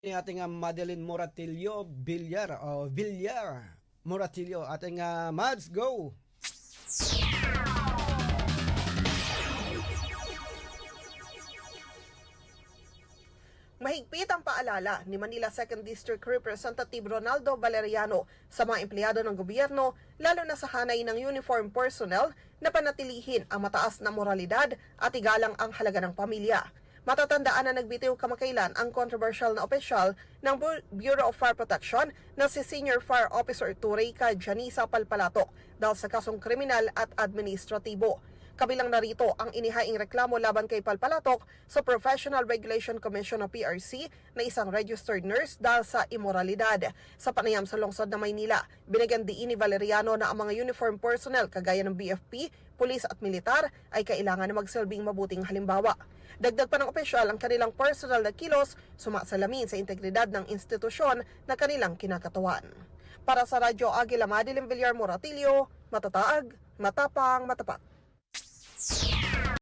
Ni ating Madeline Moratillo Villar Moratillo, ating Mads, go! Mahigpit ang paalala ni Manila 2nd District Representative Ronaldo Valeriano sa mga empleyado ng gobyerno, lalo na sa hanay ng uniform personnel, na panatilihin ang mataas na moralidad at igalang ang halaga ng pamilya. Matatandaan na nagbitiw kamakailan ang controversial na opisyal ng Bureau of Fire Protection na si Senior Fire Officer Tureika Janisa Palpalatok dahil sa kasong kriminal at administratibo. Kabilang narito ang inihaing reklamo laban kay Palpalatok sa Professional Regulation Commission o PRC na isang registered nurse dahil sa imoralidad. Sa panayam sa lungsod ng Maynila, binigyan diin ni Valeriano na ang mga uniform personnel kagaya ng BFP, pulis at militar ay kailangan na magsilbing mabuting halimbawa. Dagdag pa ng opisyal ang kanilang personal na kilos, sumasalamin sa integridad ng institusyon na kanilang kinakatawan. Para sa Radyo Agila, Madeline Villar Moratillo, matataag, matapang, matapat.